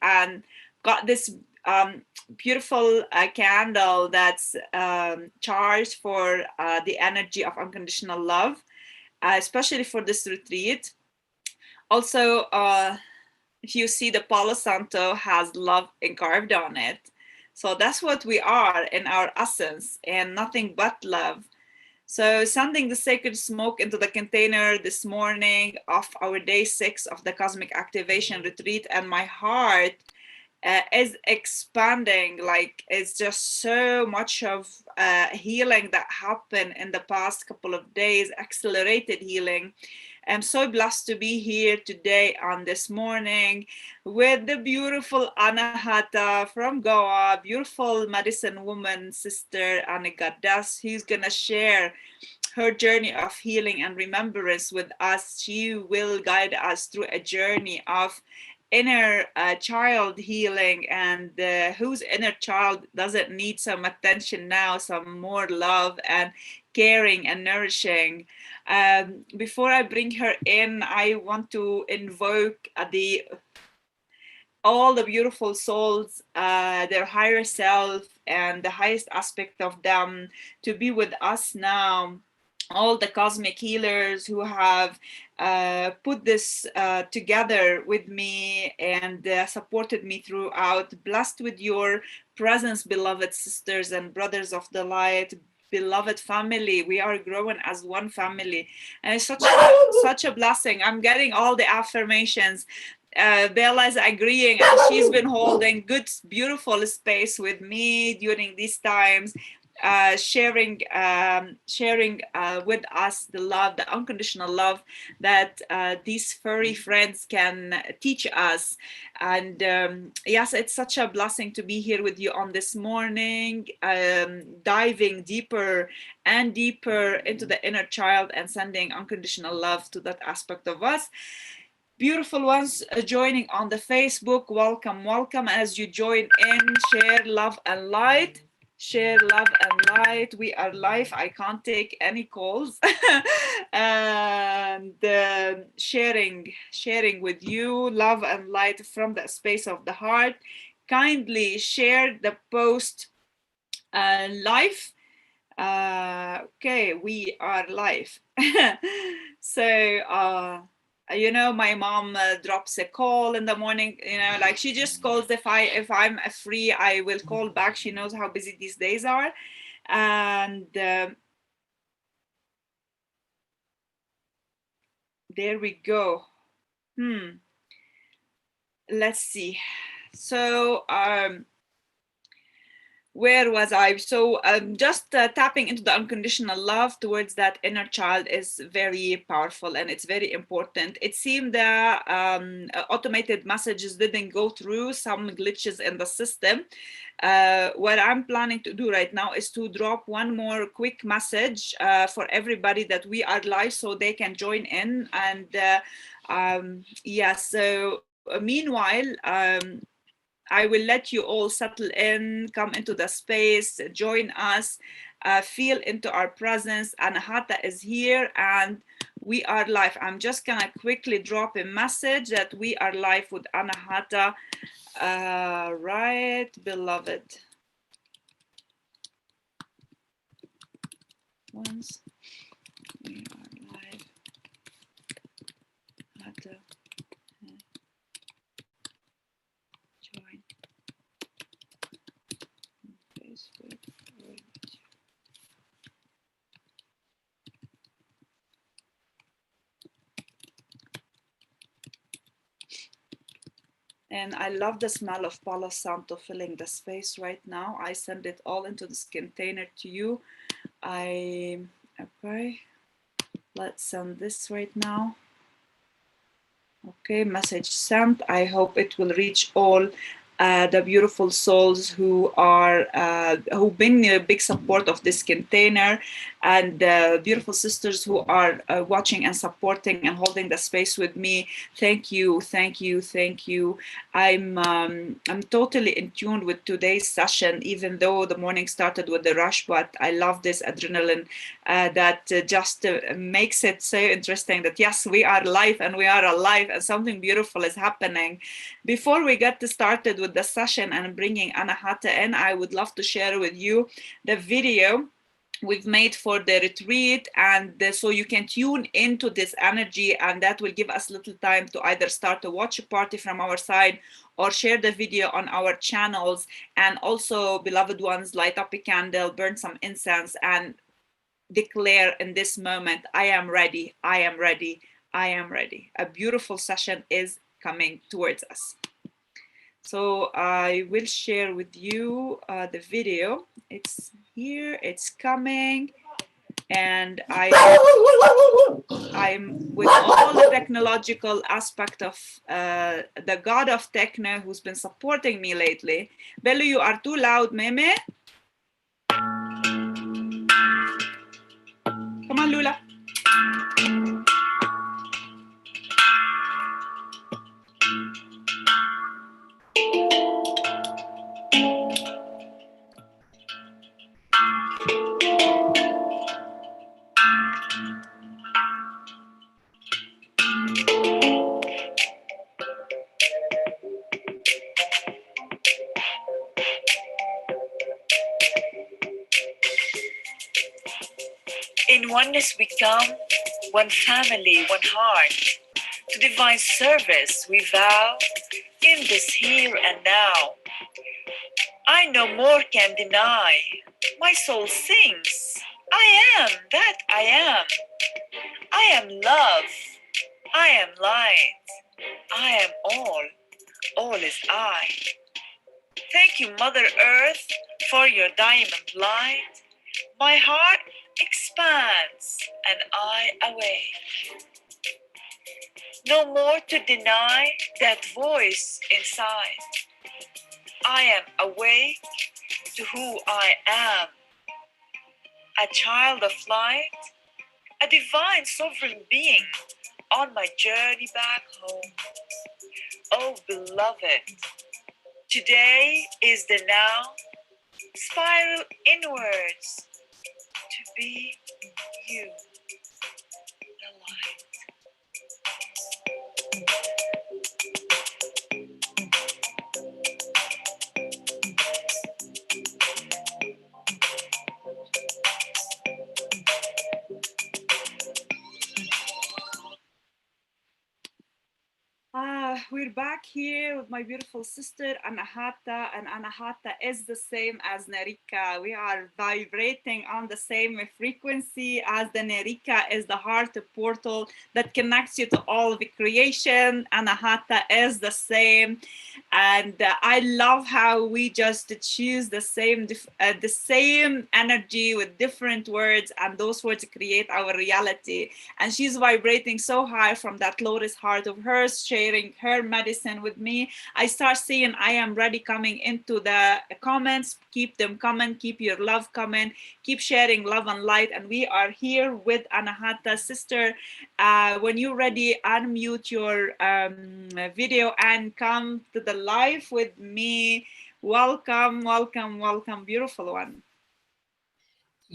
and got this beautiful candle that's charged for the energy of unconditional love, especially for this retreat. Also, if you see, the Palo Santo has love engraved on it. So that's what we are in our essence, and nothing but love. So sending the sacred smoke into the container this morning of our day 6 of the Cosmic Activation Retreat, and my heart is expanding. Like, it's just so much of healing that happened in the past couple of days, accelerated healing. I'm so blessed to be here today on this morning with the beautiful Anahata from Goa, beautiful medicine woman, sister, and a goddess who's gonna share her journey of healing and remembrance with us. She will guide us through a journey of inner child healing, and whose inner child doesn't need some attention now, some more love and caring and nourishing. Before I bring her in, I want to invoke all the beautiful souls, their higher self and the highest aspect of them to be with us now. All the cosmic healers who have put this together with me and supported me throughout. Blessed with your presence, beloved sisters and brothers of the light, beloved family. We are growing as one family, and it's such a blessing. I'm getting all the affirmations. Bella is agreeing, and she's been holding good, beautiful space with me during these times, sharing with us the love, the unconditional love that these furry friends can teach us. And yes, it's such a blessing to be here with you on this morning, diving deeper and deeper into the inner child and sending unconditional love to that aspect of us. Beautiful ones joining on the Facebook, welcome, welcome. As you join in, share love and light. Share love and light. We are live. I can't take any calls. And sharing with you love and light from the space of the heart. Kindly share the post live. Okay, we are live. So you know, my mom drops a call in the morning, you know, like she just calls if I'm free, I will call back. She knows how busy these days are. And there we go. Let's see. So where was I? So just tapping into the unconditional love towards that inner child is very powerful, and it's very important. It seemed that automated messages didn't go through, some glitches in the system. What I'm planning to do right now is to drop one more quick message for everybody that we are live so they can join in. And yeah, so meanwhile, I will let you all settle in, come into the space, join us, feel into our presence. Anahata is here and we are live. I'm just gonna quickly drop a message that we are live with Anahata. Right, beloved. Once we are live. Anahata. And I love the smell of Palo Santo filling the space right now. I send it all into this container to you. Okay, let's send this right now. Okay, message sent. I hope it will reach all the beautiful souls who are who've been a big support of this container. and the beautiful sisters who are watching and supporting and holding the space with me. Thank you, thank you, thank you. I'm totally in tune with today's session, even though the morning started with the rush, but I love this adrenaline that just makes it so interesting that yes, we are live and we are alive and something beautiful is happening. Before we get started with the session and bringing Anahata in, I would love to share with you the video we've made for the retreat, and so you can tune into this energy, and that will give us little time to either start a watch party from our side or share the video on our channels. And also, beloved ones, light up a candle, burn some incense, and declare in this moment, I am ready, I am ready, I am ready. A beautiful session is coming towards us. So I will share with you the video. It's here, it's coming, and I'm with all the technological aspect of the god of techno who's been supporting me lately. Bellu, you are too loud, Meme. Come on, Lula. In oneness we come, one family, one heart. To divine service we vow, in this here and now. I no more can deny, my soul sings, I am that I am. I am love, I am light, I am all is I. Thank you, Mother Earth, for your diamond light. My heart expands and I awake. No more to deny that voice inside. I am awake to who I am. A child of light, a divine sovereign being on my journey back home. Oh beloved, today is the now. Spiral inwards to be you, the light. We're back here with my beautiful sister Anahata, and Anahata is the same as Nerika. We are vibrating on the same frequency as the Nerika is the heart portal that connects you to all the creation. Anahata is the same, and I love how we just choose the same energy with different words, and those words create our reality. And she's vibrating so high from that lotus heart of hers, sharing her medicine with me. I start seeing I am ready coming into the comments. Keep them coming, keep your love coming, keep sharing love and light. And we are here with Anahata. Sister, when you're ready, unmute your video and come to the live with me. Welcome, welcome, welcome, beautiful one.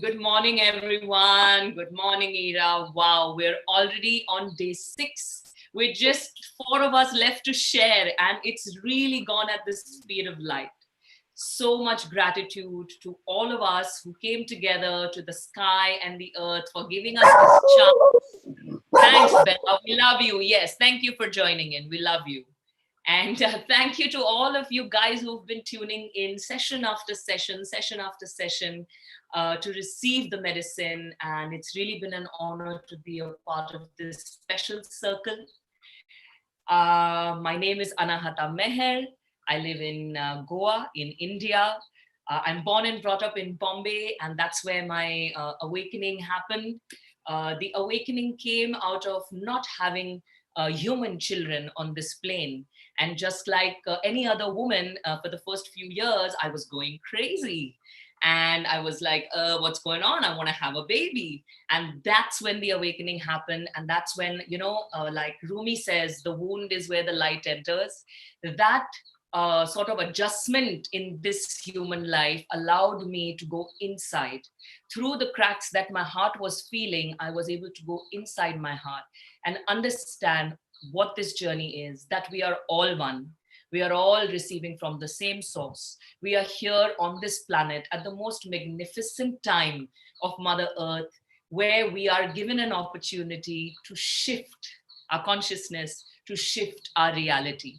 Good morning, everyone. Good morning, Ira. Wow, we're already on day 6. We're just 4 of us left to share, and it's really gone at the speed of light. So much gratitude to all of us who came together, to the sky and the earth, for giving us this chance. Thanks, Bella. We love you. Yes, thank you for joining in. We love you. And thank you to all of you guys who've been tuning in session after session after session to receive the medicine. And it's really been an honor to be a part of this special circle. My name is Anahata Meher. I live in Goa in India. I'm born and brought up in Bombay, and that's where my awakening happened. The awakening came out of not having human children on this plane. And just like any other woman, for the first few years, I was going crazy. And I was like, what's going on? I want to have a baby. And that's when the awakening happened. And that's when, like Rumi says, the wound is where the light enters. That sort of adjustment in this human life allowed me to go inside. Through the cracks that my heart was feeling, I was able to go inside my heart and understand what this journey is, that we are all one. We are all receiving from the same source. We are here on this planet at the most magnificent time of Mother Earth, where we are given an opportunity to shift our consciousness, to shift our reality.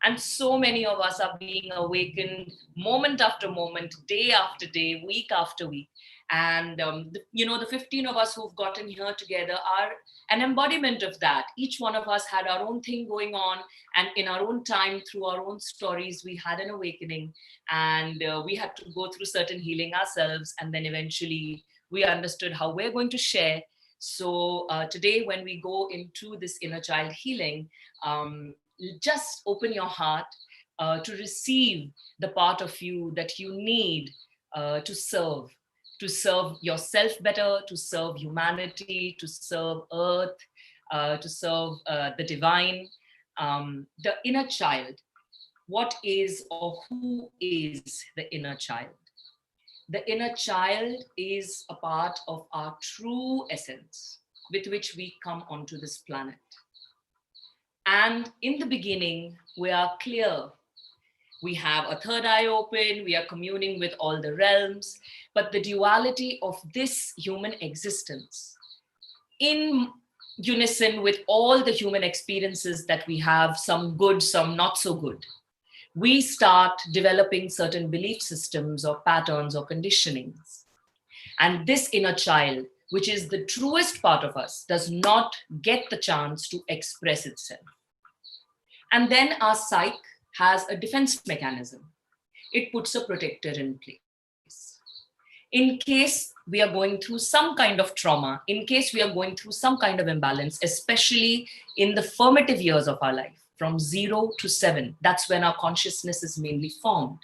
And so many of us are being awakened moment after moment, day after day, week after week. And, the 15 of us who've gotten here together are an embodiment of that. Each one of us had our own thing going on. And in our own time, through our own stories, we had an awakening. And we had to go through certain healing ourselves. And then eventually we understood how we're going to share. So today, when we go into this inner child healing, just open your heart to receive the part of you that you need to serve yourself better, to serve humanity, to serve earth, to serve the divine. The inner child, what is or who is the inner child? The inner child is a part of our true essence with which we come onto this planet. And in the beginning, we are clear. We have a third eye open, we are communing with all the realms, but the duality of this human existence, in unison with all the human experiences that we have, some good, some not so good, we start developing certain belief systems or patterns or conditionings. And this inner child, which is the truest part of us, does not get the chance to express itself. And then our psyche has a defense mechanism. It puts a protector in place. In case we are going through some kind of trauma, in case we are going through some kind of imbalance, especially in the formative years of our life, from 0 to 7, that's when our consciousness is mainly formed.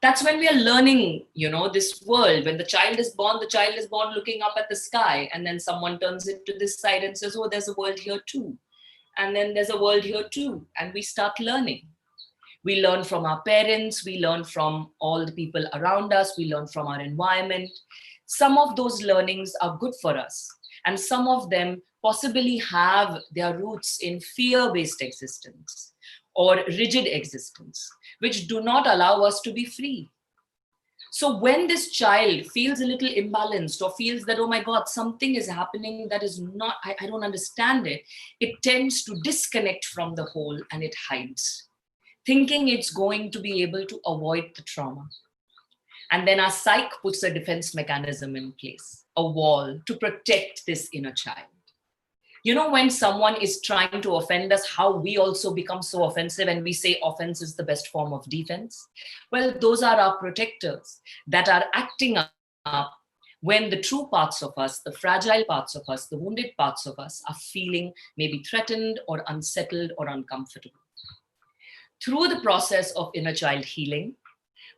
That's when we are learning, this world. When the child is born looking up at the sky, and then someone turns it to this side and says, oh, there's a world here too. And then there's a world here too. And we start learning. We learn from our parents, we learn from all the people around us, we learn from our environment. Some of those learnings are good for us, and some of them possibly have their roots in fear-based existence or rigid existence, which do not allow us to be free. So when this child feels a little imbalanced or feels that, oh my God, something is happening that is not, I don't understand it, it tends to disconnect from the whole and it hides, thinking it's going to be able to avoid the trauma. And then our psyche puts a defense mechanism in place, a wall to protect this inner child. When someone is trying to offend us, how we also become so offensive and we say offense is the best form of defense. Well, those are our protectors that are acting up when the true parts of us, the fragile parts of us, the wounded parts of us are feeling maybe threatened or unsettled or uncomfortable. Through the process of inner child healing,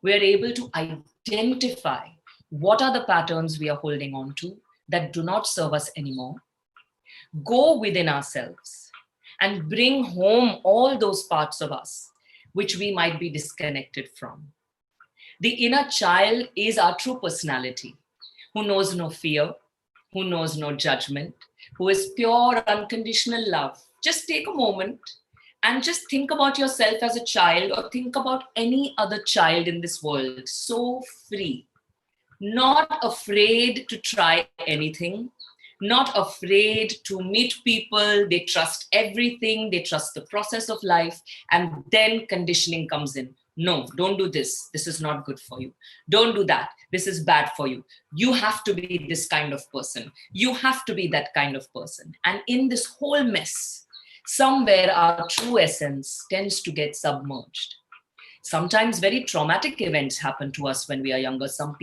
we are able to identify what are the patterns we are holding on to that do not serve us anymore, go within ourselves and bring home all those parts of us which we might be disconnected from. The inner child is our true personality, who knows no fear, who knows no judgment, who is pure unconditional love. Just take a moment and just think about yourself as a child, or think about any other child in this world, so free, not afraid to try anything, not afraid to meet people. They trust everything, they trust the process of life, and then conditioning comes in. No, don't do this. This is not good for you. Don't do that. This is bad for you. You have to be this kind of person. You have to be that kind of person. And in this whole mess, somewhere our true essence tends to get submerged. Sometimes very traumatic events happen to us when we are younger. Some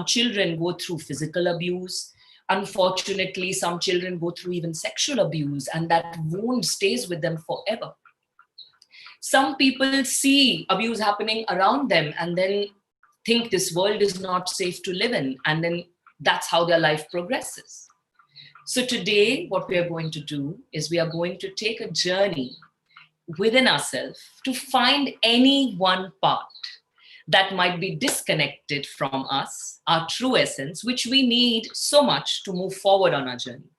children go through physical abuse. Unfortunately, some children go through even sexual abuse, and that wound stays with them forever. Some people see abuse happening around them, and then think this world is not safe to live in, and then that's how their life progresses. So today, what we are going to do is we are going to take a journey within ourselves to find any one part that might be disconnected from us, our true essence, which we need so much to move forward on our journey.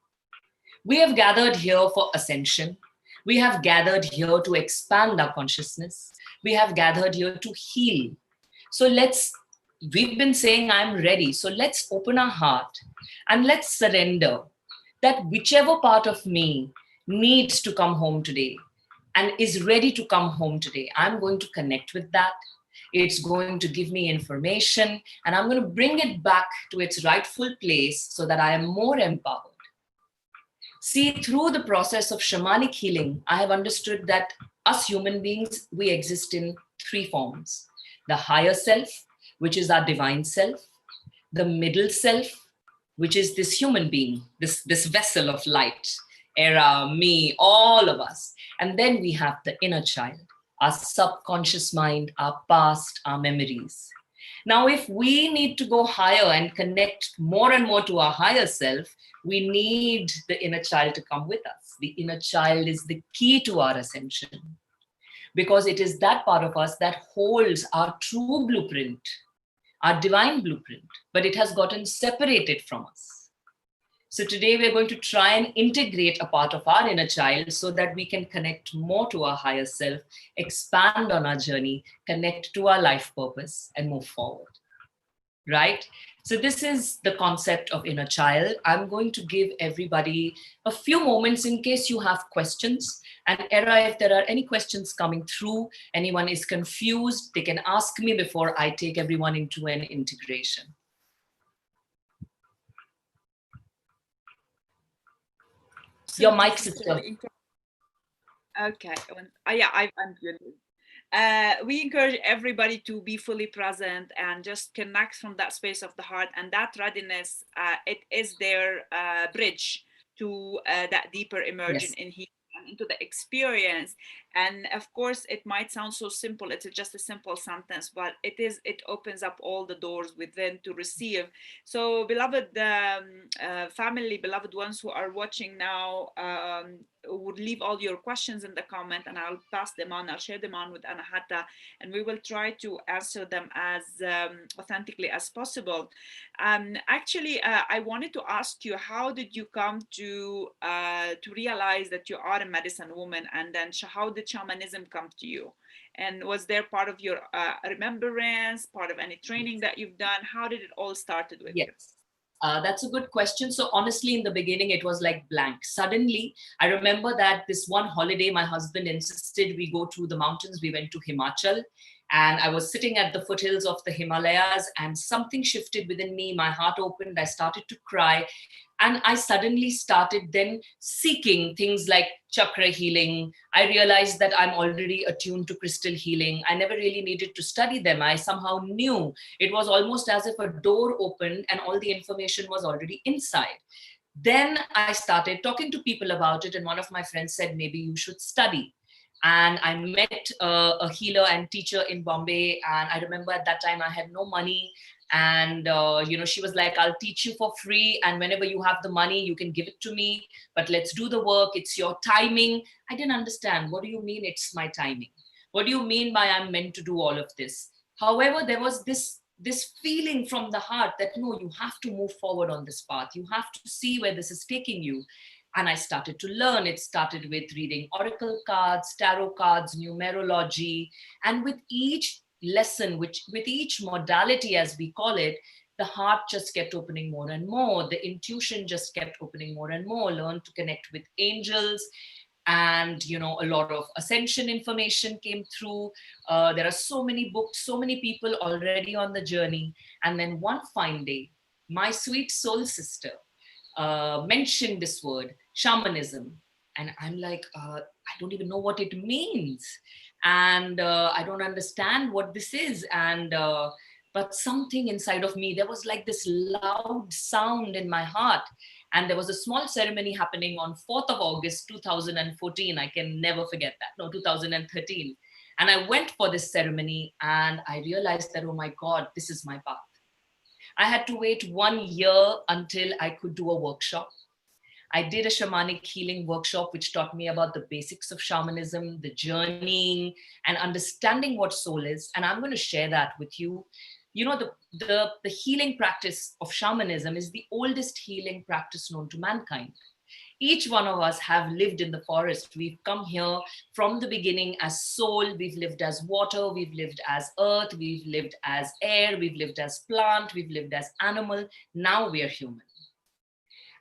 We have gathered here for ascension. We have gathered here to expand our consciousness. We have gathered here to heal. So we've been saying, I'm ready. So let's open our heart and let's surrender that whichever part of me needs to come home today and is ready to come home today, I'm going to connect with that. It's going to give me information, and I'm going to bring it back to its rightful place so that I am more empowered. See, through the process of shamanic healing, I have understood that us human beings, we exist in three forms. The higher self, which is our divine self. The middle self, which is this human being, this vessel of light, Era, me, all of us. And then we have the inner child, our subconscious mind, our past, our memories. Now, if we need to go higher and connect more and more to our higher self, we need the inner child to come with us. The inner child is the key to our ascension, because it is that part of us that holds our true blueprint, our divine blueprint, but it has gotten separated from us. So today we're going to try and integrate a part of our inner child so that we can connect more to our higher self, expand on our journey, connect to our life purpose, and move forward, right? So this is the concept of inner child. I'm going to give everybody a few moments in case you have questions. And Era, if there are any questions coming through, anyone is confused, they can ask me before I take everyone into an integration. So your mic, sister. Okay. Yeah, I'm good. We encourage everybody to be fully present and just connect from that space of the heart, and that readiness, it is their bridge to that deeper immersion in healing and into the experience. And of course, it might sound so simple, it's just a simple sentence, but it opens up all the doors within to receive. So beloved family, beloved ones who are watching now, would leave all your questions in the comment, and I'll pass them on. I'll share them on with Anahata, and we will try to answer them as authentically as possible. Actually, I wanted to ask you, how did you come to realize that you are a medicine woman, and then how did shamanism come to you? And was there part of your remembrance, part of any training that you've done? How did it all started with you? That's a good question. So honestly, in the beginning, it was like blank. Suddenly, I remember that this one holiday, my husband insisted we go to the mountains. We went to Himachal, and I was sitting at the foothills of the Himalayas, and something shifted within me. My heart opened. I started to cry. And I suddenly started then seeking things like chakra healing. I realized that I'm already attuned to crystal healing. I never really needed to study them. I somehow knew. It was almost as if a door opened and all the information was already inside. Then I started talking to people about it, and one of my friends said, maybe you should study. And I met a healer and teacher in Bombay. And I remember at that time I had no money. And, she was like, I'll teach you for free. And whenever you have the money, you can give it to me. But let's do the work. It's your timing. I didn't understand. What do you mean it's my timing? What do you mean by I'm meant to do all of this? However, there was this feeling from the heart that, no, you have to move forward on this path. You have to see where this is taking you. And I started to learn. It started with reading oracle cards, tarot cards, numerology. And with each lesson, with each modality, as we call it, the heart just kept opening more and more. The intuition just kept opening more and more. Learned to connect with angels. And, a lot of ascension information came through. There are so many books, so many people already on the journey. And then one fine day, my sweet soul sister mentioned this word, shamanism. And I'm like, I don't even know what it means. And I don't understand what this is. And but something inside of me, there was like this loud sound in my heart. And there was a small ceremony happening on 4th of August, 2014. I can never forget that. No, 2013. And I went for this ceremony and I realized that, oh my God, this is my path. I had to wait 1 year until I could do a workshop. I did a shamanic healing workshop, which taught me about the basics of shamanism, the journeying, and understanding what soul is. And I'm going to share that with you. You know, the healing practice of shamanism is the oldest healing practice known to mankind. Each one of us have lived in the forest. We've come here from the beginning as soul. We've lived as water. We've lived as earth. We've lived as air. We've lived as plant. We've lived as animal. Now we are human.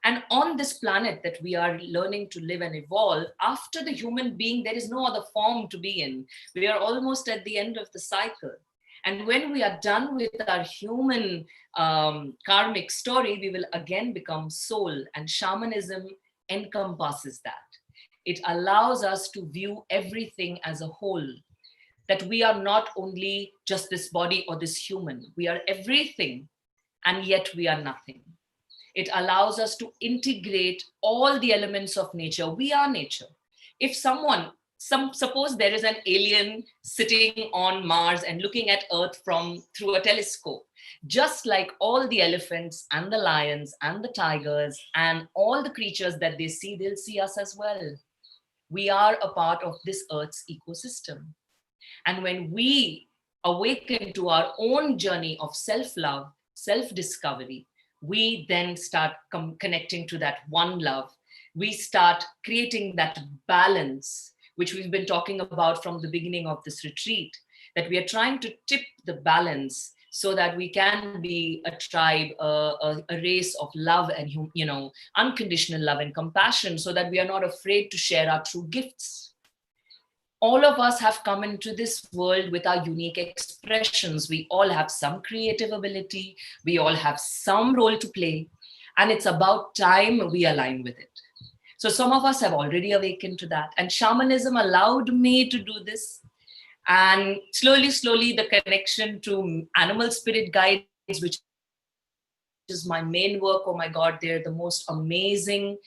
And on this planet that we are learning to live and evolve, after the human being, there is no other form to be in. We are almost at the end of the cycle. And when we are done with our human karmic story, we will again become soul. And shamanism encompasses that. It allows us to view everything as a whole, that we are not only just this body or this human, we are everything, and yet we are nothing. It allows us to integrate all the elements of nature. We are nature. If suppose there is an alien sitting on Mars and looking at Earth through a telescope, just like all the elephants and the lions and the tigers and all the creatures that they see, they'll see us as well. We are a part of this Earth's ecosystem. And when we awaken to our own journey of self-love, self-discovery, we then start connecting to that one love. We start creating that balance, which we've been talking about from the beginning of this retreat, that we are trying to tip the balance so that we can be a tribe, a race of love and, unconditional love and compassion, so that we are not afraid to share our true gifts. All of us have come into this world with our unique expressions. We all have some creative ability. We all have some role to play. And it's about time we align with it. So some of us have already awakened to that. And shamanism allowed me to do this. And slowly, the connection to animal spirit guides, which is my main work. Oh my God, they're the most amazing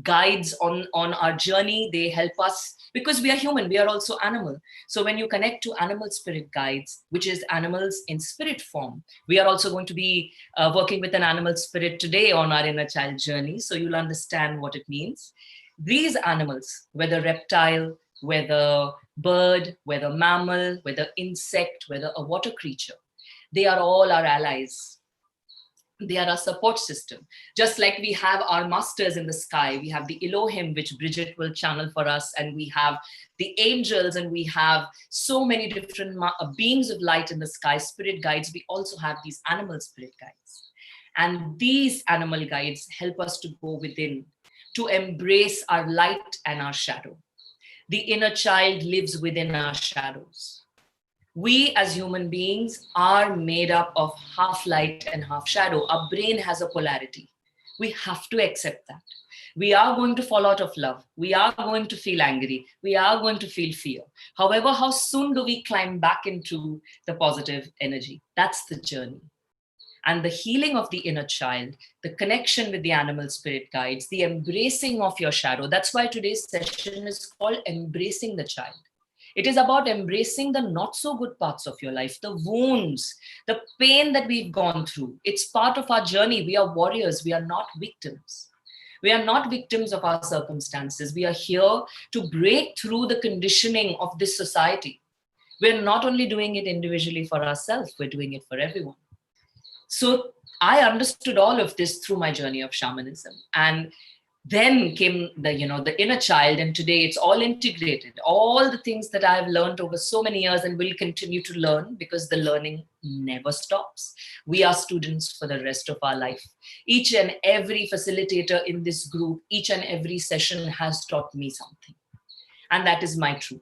guides on our journey. They help us because we are human, we are also animal. So when you connect to animal spirit guides, which is animals in spirit form, we are also going to be working with an animal spirit today on our inner child journey. So you'll understand what it means. These animals, whether reptile, whether bird, whether mammal, whether insect, whether a water creature, they are all our allies. They are our support system. Just like we have our masters in the sky, we have the Elohim, which Bridget will channel for us, and we have the angels, and we have so many different beings of light in the sky, spirit guides. We also have these animal spirit guides. And these animal guides help us to go within, to embrace our light and our shadow. The inner child lives within our shadows. We as human beings are made up of half light and half shadow. Our brain has a polarity. We have to accept that. We are going to fall out of love. We are going to feel angry. We are going to feel fear. However, how soon do we climb back into the positive energy? That's the journey. And the healing of the inner child, the connection with the animal spirit guides, the embracing of your shadow. That's why today's session is called Embracing the Child. It is about embracing the not so good parts of your life, the wounds, the pain that we've gone through. It's part of our journey. We are warriors. We are not victims. We are not victims of our circumstances. We are here to break through the conditioning of this society. We're not only doing it individually for ourselves, we're doing it for everyone. So I understood all of this through my journey of shamanism. And then came the inner child, and today it's all integrated. All the things that I've learned over so many years and will continue to learn, because the learning never stops. We are students for the rest of our life. Each and every facilitator in this group, each and every session has taught me something. And that is my truth.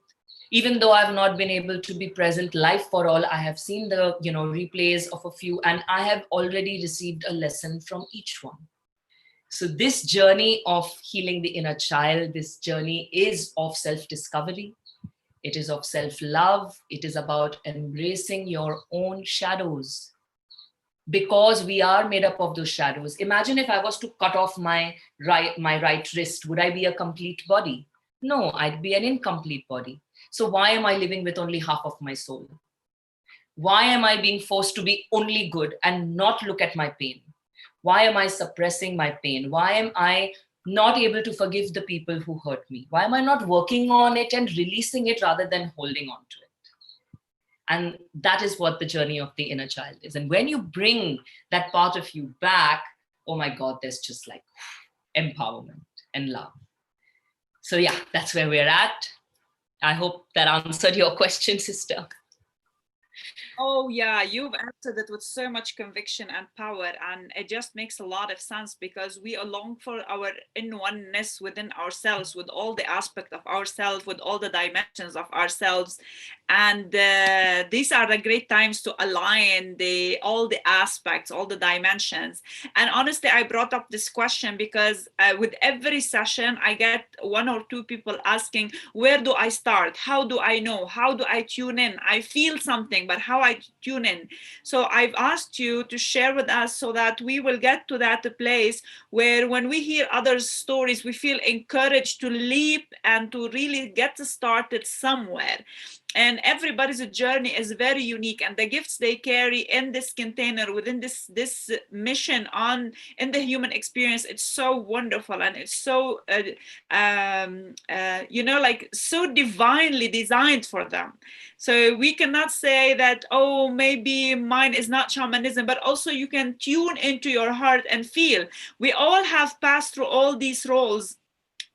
Even though I've not been able to be present live for all, I have seen the replays of a few, and I have already received a lesson from each one. So this journey of healing the inner child, this journey is of self-discovery. It is of self-love. It is about embracing your own shadows, because we are made up of those shadows. Imagine if I was to cut off my right wrist, would I be a complete body? No, I'd be an incomplete body. So why am I living with only half of my soul? Why am I being forced to be only good and not look at my pain? Why am I suppressing my pain? Why am I not able to forgive the people who hurt me? Why am I not working on it and releasing it rather than holding on to it? And that is what the journey of the inner child is. And when you bring that part of you back, oh my God, there's just like empowerment and love. So yeah, that's where we're at. I hope that answered your question, sister. Oh yeah, you've answered it with so much conviction and power, and it just makes a lot of sense because we long for our in oneness within ourselves, with all the aspect of ourselves, with all the dimensions of ourselves, and these are the great times to align all the aspects, all the dimensions. And honestly, I brought up this question because with every session, I get one or two people asking, "Where do I start? How do I know? How do I tune in? I feel something, but how I tune in?" So I've asked you to share with us so that we will get to that place where when we hear others' stories, we feel encouraged to leap and to really get started somewhere. And everybody's journey is very unique, and the gifts they carry in this container within this mission on in the human experience, it's so wonderful, and it's so like so divinely designed for them. So we cannot say that, oh, maybe mine is not shamanism, but also you can tune into your heart and feel. We all have passed through all these roles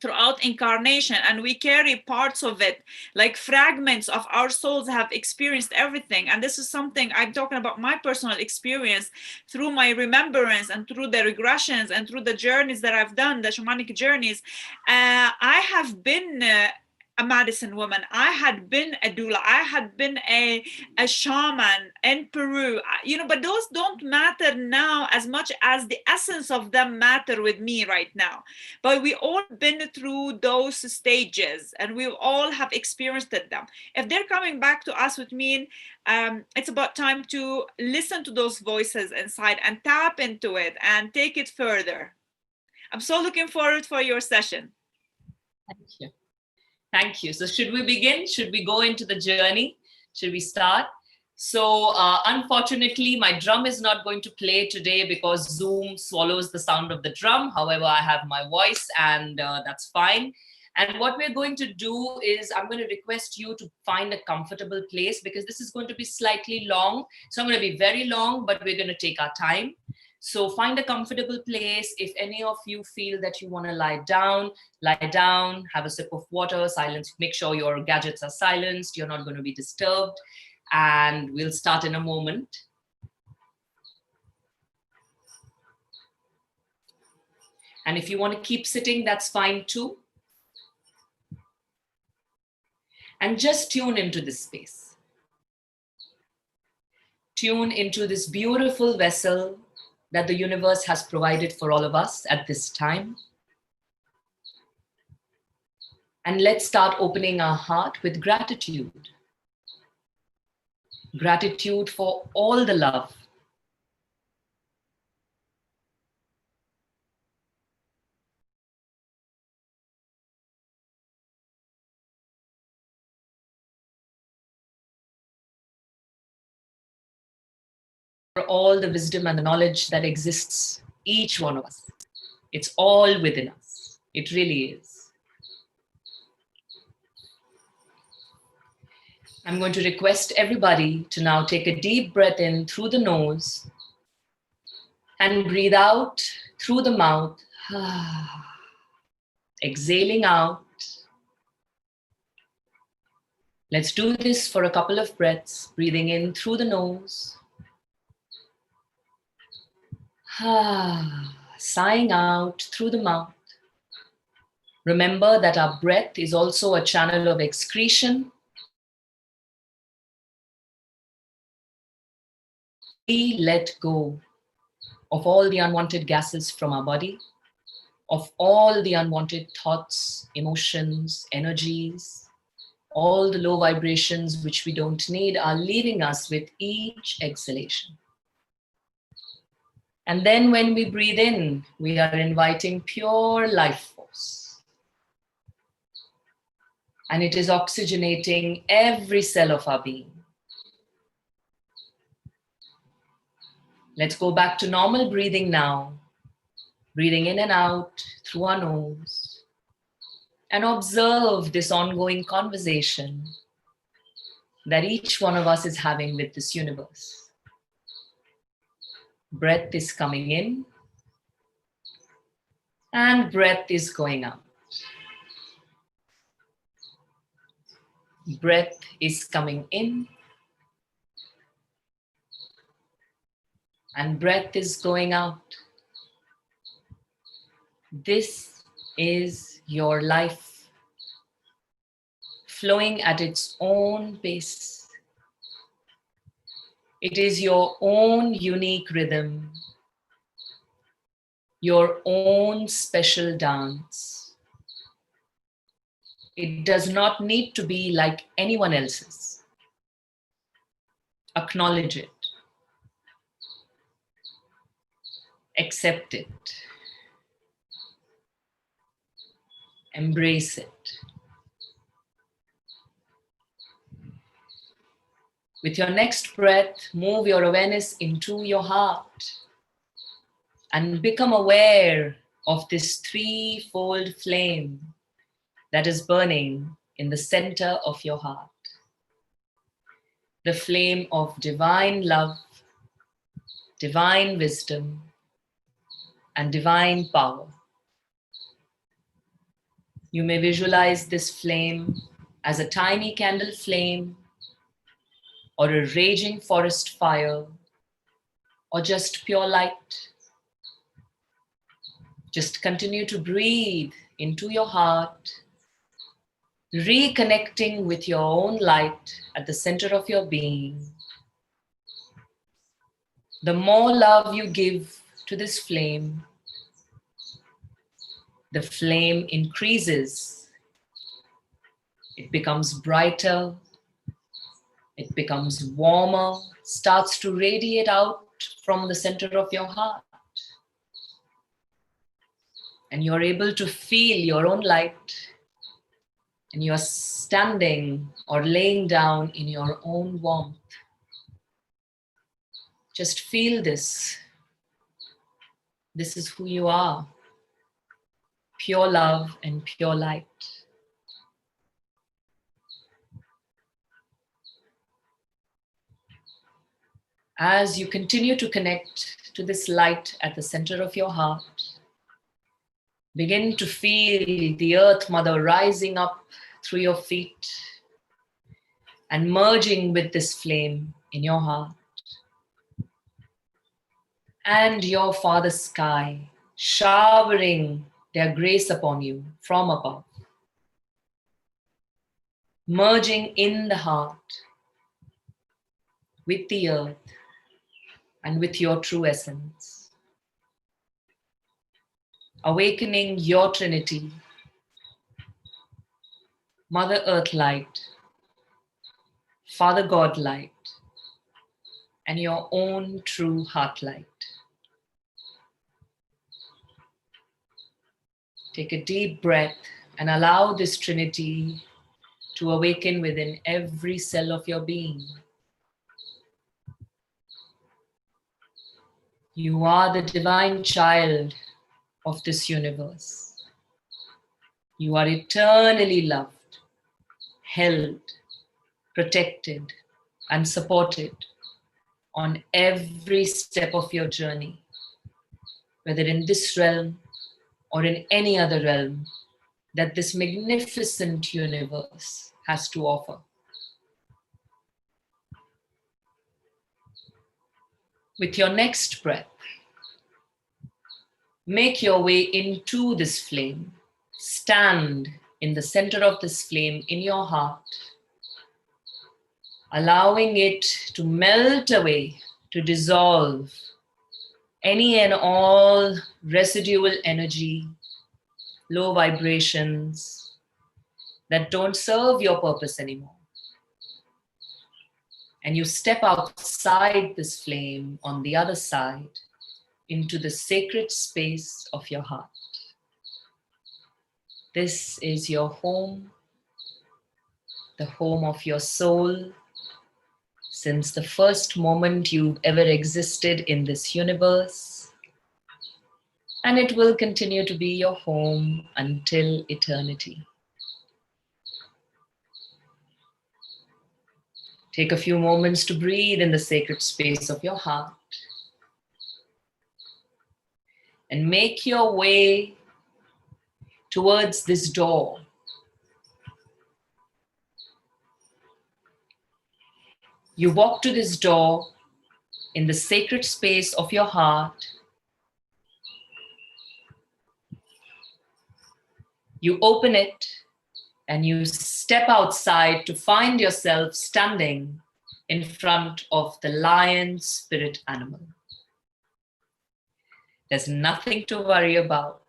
throughout incarnation, and we carry parts of it, like fragments of our souls have experienced everything. And this is something I'm talking about, my personal experience through my remembrance and through the regressions and through the journeys that I've done, the shamanic journeys. I have been a medicine woman, I had been a doula, I had been a shaman in Peru, but those don't matter now as much as the essence of them matter with me right now. But we all been through those stages, and we all have experienced them. If they're coming back to us, with me, it's about time to listen to those voices inside and tap into it and take it further. I'm so looking forward for your session. Thank you. Thank you. So should we begin? Should we go into the journey? Should we start? So unfortunately, my drum is not going to play today because Zoom swallows the sound of the drum. However, I have my voice, and that's fine. And what we're going to do is I'm going to request you to find a comfortable place, because this is going to be slightly long. So I'm going to be very long, but we're going to take our time. So find a comfortable place. If any of you feel that you want to lie down, have a sip of water, silence, make sure your gadgets are silenced, you're not going to be disturbed. And we'll start in a moment. And if you want to keep sitting, that's fine too. And just tune into this space. Tune into this beautiful vessel that the universe has provided for all of us at this time. And let's start opening our heart with gratitude. Gratitude for all the love. For all the wisdom and the knowledge that exists, each one of us. It's all within us. It really is. I'm going to request everybody to now take a deep breath in through the nose and breathe out through the mouth. Exhaling out. Let's do this for a couple of breaths, breathing in through the nose. Sighing out through the mouth. Remember that our breath is also a channel of excretion. We let go of all the unwanted gases from our body, of all the unwanted thoughts, emotions, energies, all the low vibrations which we don't need are leaving us with each exhalation. And then when we breathe in, we are inviting pure life force. and it is oxygenating every cell of our being. Let's go back to normal breathing now, breathing in and out through our nose, and observe this ongoing conversation that each one of us is having with this universe. Breath is coming in, and breath is going out. Breath is coming in, and breath is going out. This is your life, flowing at its own pace. It is your own unique rhythm, your own special dance. It does not need to be like anyone else's. Acknowledge it. Accept it. Embrace it. With your next breath, move your awareness into your heart and become aware of this threefold flame that is burning in the center of your heart. The flame of divine love, divine wisdom, and divine power. You may visualize this flame as a tiny candle flame, or a raging forest fire, or just pure light. Just continue to breathe into your heart, reconnecting with your own light at the center of your being. The more love you give to this flame, the flame increases. It becomes brighter, it becomes warmer, starts to radiate out from the center of your heart. And you're able to feel your own light, and you're standing or laying down in your own warmth. Just feel this. This is who you are. Pure love and pure light. As you continue to connect to this light at the center of your heart, begin to feel the Earth Mother rising up through your feet and merging with this flame in your heart. And your Father Sky showering their grace upon you from above. Merging in the heart with the earth and with your true essence. Awakening your Trinity, Mother Earth Light, Father God Light, and your own true heart light. Take a deep breath and allow this Trinity to awaken within every cell of your being. You are the divine child of this universe. You are eternally loved, held, protected, and supported on every step of your journey, whether in this realm or in any other realm that this magnificent universe has to offer. With your next breath, make your way into this flame. Stand in the center of this flame in your heart, allowing it to melt away, to dissolve any and all residual energy, low vibrations that don't serve your purpose anymore. And you step outside this flame on the other side into the sacred space of your heart. This is your home. the home of your soul, since the first moment you've ever existed in this universe, and it will continue to be your home until eternity. Take a few moments to breathe in the sacred space of your heart and make your way towards this door. You walk to this door in the sacred space of your heart. You open it and you step outside to find yourself standing in front of the lion spirit animal. There's nothing to worry about.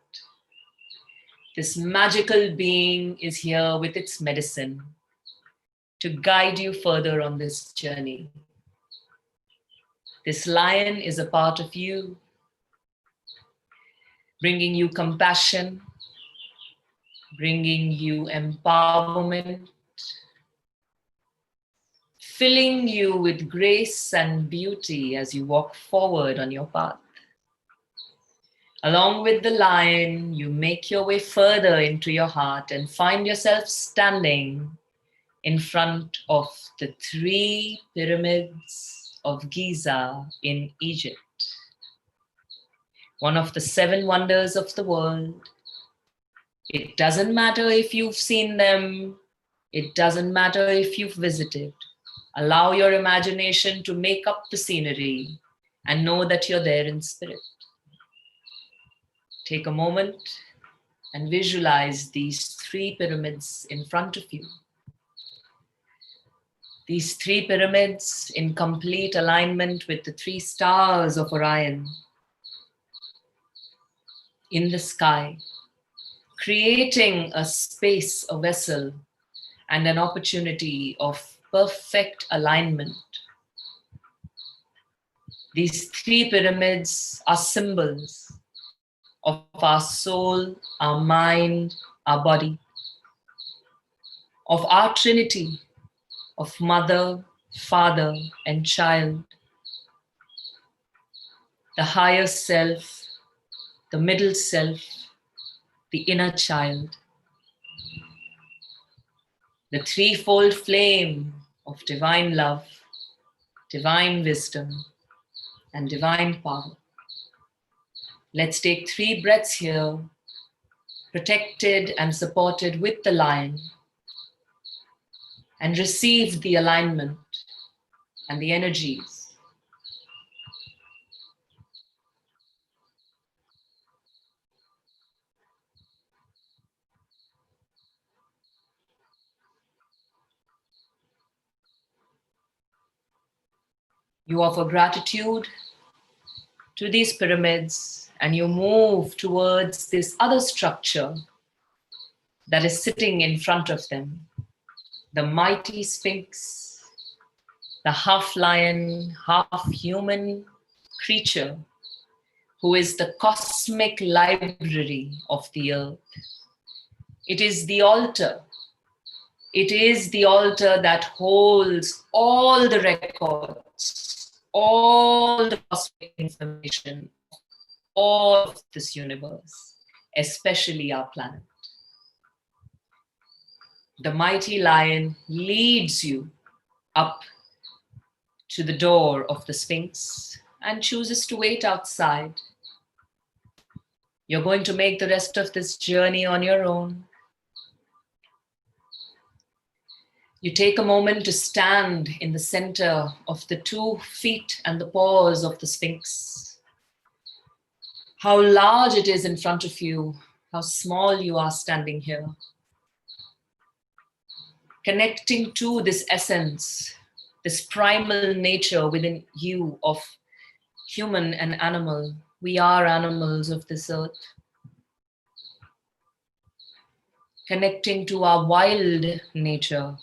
This magical being is here with its medicine to guide you further on this journey. This lion is a part of you, bringing you compassion, bringing you empowerment, filling you with grace and beauty as you walk forward on your path. Along with the lion, you make your way further into your heart and find yourself standing in front of the 3 pyramids of Giza in Egypt, one of the 7 wonders of the world. It doesn't matter if you've seen them, it doesn't matter if you've visited. Allow your imagination to make up the scenery and know that you're there in spirit. Take a moment and visualize these 3 pyramids in front of you. These 3 pyramids in complete alignment with the 3 stars of Orion in the sky, creating a space, a vessel, and an opportunity of perfect alignment. These 3 pyramids are symbols of our soul, our mind, our body, of our Trinity, of mother, father, and child, the higher self, the middle self, the inner child, the threefold flame of divine love, divine wisdom, and divine power. Let's take 3 breaths here, protected and supported with the lion, and receive the alignment and the energies. You offer gratitude to these pyramids and you move towards this other structure that is sitting in front of them, the mighty Sphinx, the half lion, half human creature who is the cosmic library of the earth. It is the altar. It is the altar that holds all the records, all the cosmic information, all of this universe, especially our planet. The mighty lion leads you up to the door of the Sphinx and chooses to wait outside. You're going to make the rest of this journey on your own. You take a moment to stand in the center of the 2 feet and the paws of the Sphinx. How large it is in front of you, how small you are standing here. Connecting to this essence, this primal nature within you of human and animal. We are animals of this earth. Connecting to our wild nature,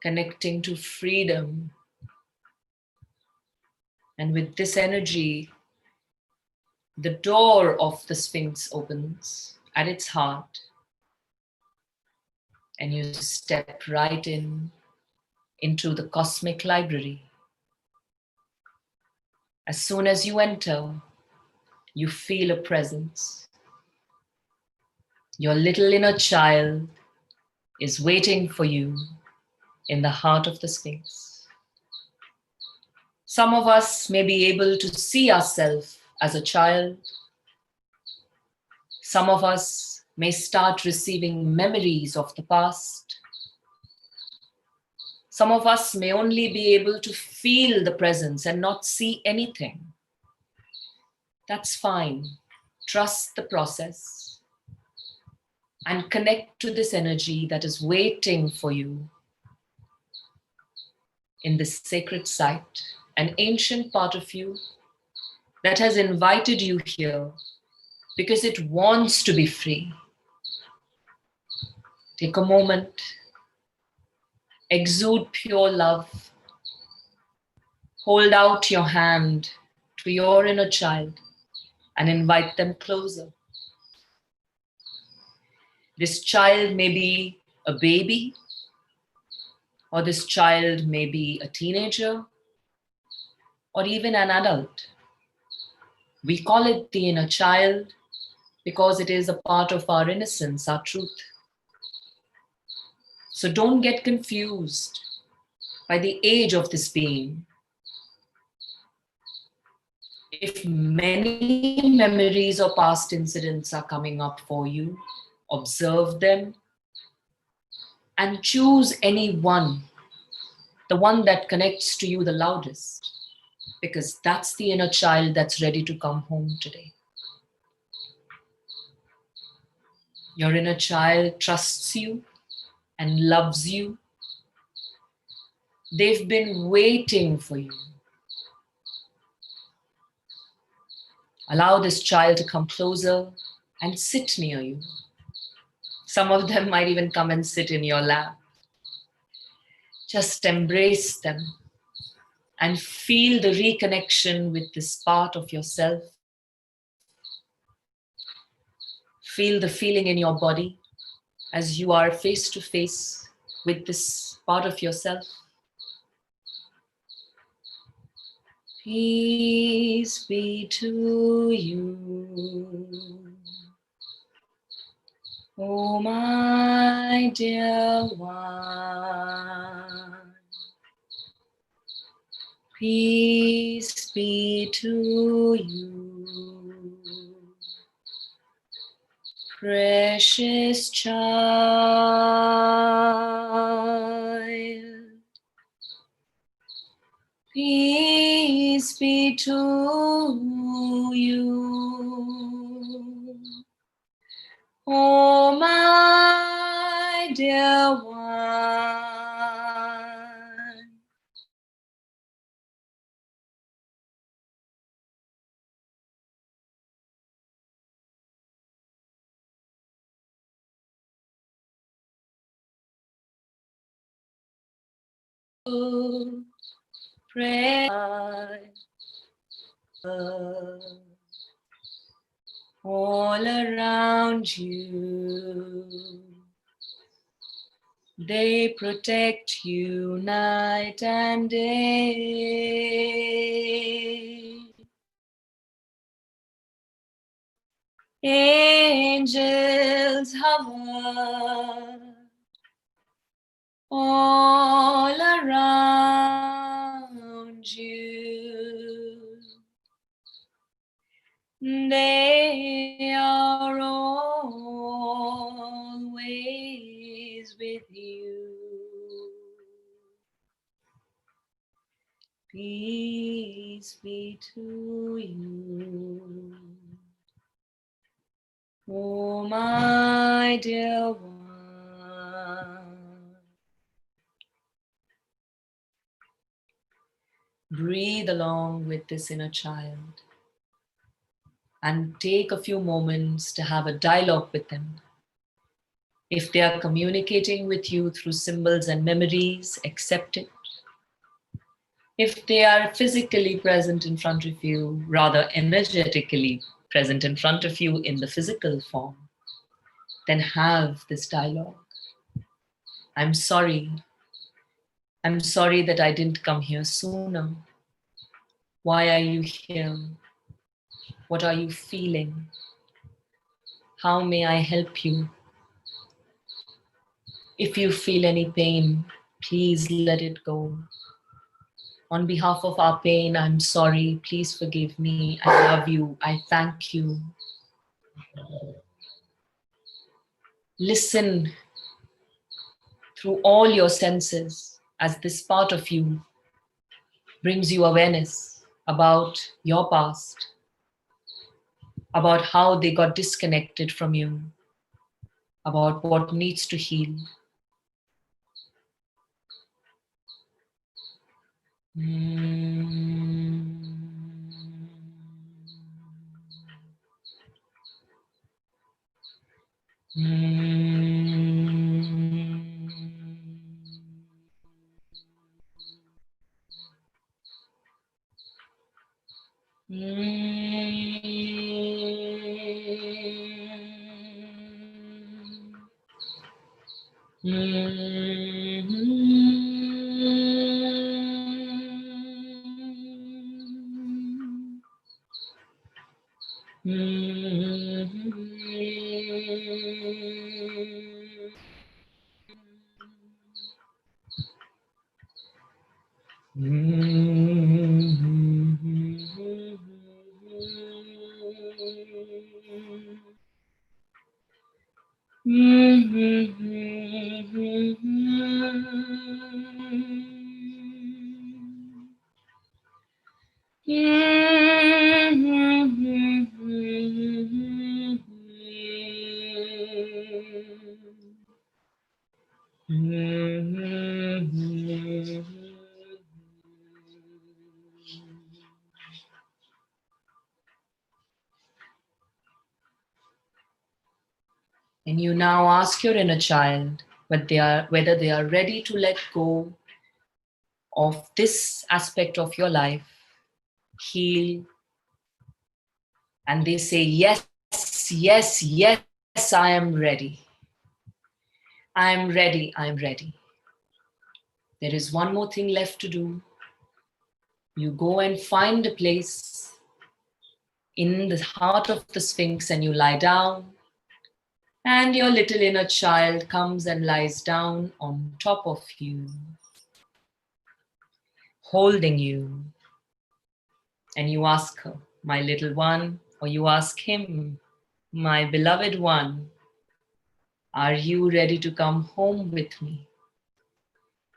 connecting to freedom. And with this energy, the door of the Sphinx opens at its heart. and you step right into the cosmic library. As soon as you enter, you feel a presence. Your little inner child is waiting for you in the heart of the space. Some of us may be able to see ourselves as a child. Some of us may start receiving memories of the past. Some of us may only be able to feel the presence and not see anything. That's fine. Trust the process and connect to this energy that is waiting for you in this sacred site, an ancient part of you that has invited you here because it wants to be free. Take a moment, exude pure love, hold out your hand to your inner child and invite them closer. This child may be a baby, or this child may be a teenager, or even an adult. We call it the inner child because it is a part of our innocence, our truth. So don't get confused by the age of this being. If many memories or past incidents are coming up for you, observe them and choose any one, the one that connects to you the loudest, because that's the inner child that's ready to come home today. Your inner child trusts you and loves you. They've been waiting for you. Allow this child to come closer and sit near you. Some of them might even come and sit in your lap. Just embrace them and feel the reconnection with this part of yourself. Feel the feeling in your body as you are face to face with this part of yourself. Peace be to you, oh my dear one. Peace be to you, precious child. Peace be to you, oh my dear one. Pray all around you. They protect you night and day. Angels hover all around you. They are always with you. Peace be to you, oh my dear one. Breathe along with this inner child and take a few moments to have a dialogue with them. If they are communicating with you through symbols and memories, accept it. If they are physically present in front of you, rather energetically present in front of you in the physical form, then have this dialogue. I'm sorry. I'm sorry that I didn't come here sooner. Why are you here? What are you feeling? How may I help you? If you feel any pain, please let it go. On behalf of our pain, I'm sorry. Please forgive me. I love you. I thank you. Listen through all your senses as this part of you brings you awareness about your past, about how they got disconnected from you, about what needs to heal. And you now ask your inner child whether they are ready to let go of this aspect of your life, heal, and they say, yes, yes, yes, I am ready. I'm ready, I'm ready. There is one more thing left to do. You go and find a place in the heart of the Sphinx and you lie down, and your little inner child comes and lies down on top of you, holding you. And you ask her, my little one, or you ask him, my beloved one, are you ready to come home with me?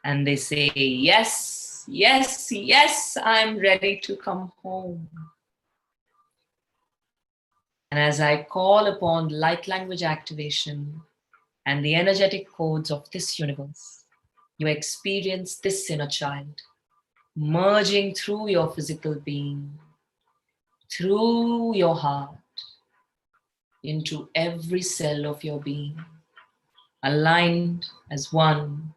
And they say, yes, yes, yes, I'm ready to come home. And as I call upon light language activation and the energetic codes of this universe, you experience this inner child merging through your physical being, through your heart, into every cell of your being, aligned as one.